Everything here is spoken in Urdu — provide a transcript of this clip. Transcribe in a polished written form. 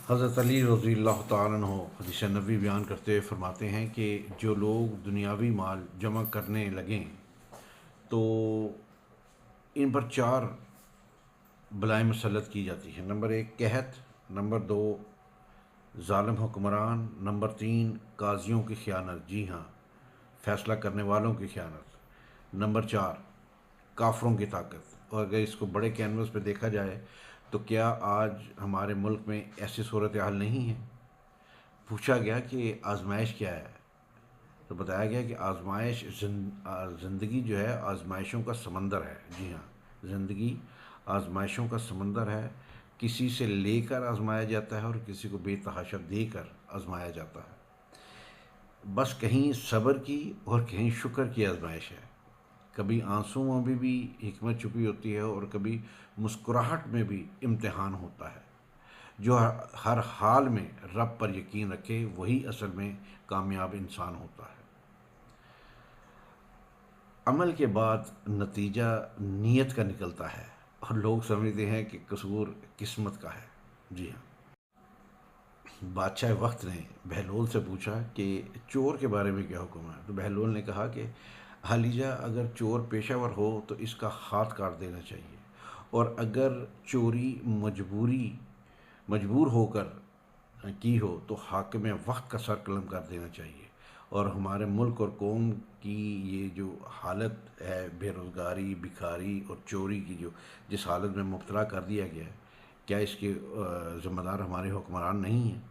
حضرت علی رضی اللہ تعالیٰ عنہ حدیث نبوی بیان کرتے ہوئے فرماتے ہیں کہ جو لوگ دنیاوی مال جمع کرنے لگیں تو ان پر چار بلائیں مسلط کی جاتی ہیں۔ نمبر ایک قحط، نمبر دو ظالم حکمران، نمبر تین قاضیوں کی خیانت، جی ہاں فیصلہ کرنے والوں کی خیانت، نمبر چار کافروں کی طاقت۔ اور اگر اس کو بڑے کینوس پہ دیکھا جائے تو کیا آج ہمارے ملک میں ایسی صورتحال نہیں ہے؟ پوچھا گیا کہ آزمائش کیا ہے، تو بتایا گیا کہ آزمائش زندگی جو ہے آزمائشوں کا سمندر ہے۔ جی ہاں، زندگی آزمائشوں کا سمندر ہے، کسی سے لے کر آزمایا جاتا ہے اور کسی کو بے تحاشا دے کر آزمایا جاتا ہے۔ بس کہیں صبر کی اور کہیں شکر کی آزمائش ہے۔ کبھی آنسوؤں میں بھی حکمت چھپی ہوتی ہے اور کبھی مسکراہٹ میں بھی امتحان ہوتا ہے۔ جو ہر حال میں رب پر یقین رکھے وہی اصل میں کامیاب انسان ہوتا ہے۔ عمل کے بعد نتیجہ نیت کا نکلتا ہے اور لوگ سمجھتے ہیں کہ قصور قسمت کا ہے۔ جی ہاں، بادشاہ وقت نے بہلول سے پوچھا کہ چور کے بارے میں کیا حکم ہے، تو بہلول نے کہا کہ حلیجہ اگر چور پیشہ ور ہو تو اس کا ہاتھ کاٹ دینا چاہیے، اور اگر چوری مجبور ہو کر کی ہو تو حاکم وقت کا سر قلم کر دینا چاہیے۔ اور ہمارے ملک اور قوم کی یہ جو حالت ہے، بے روزگاری، بھکاری اور چوری کی جس حالت میں مبتلا کر دیا گیا ہے، کیا اس کے ذمہ دار ہمارے حکمران نہیں ہیں؟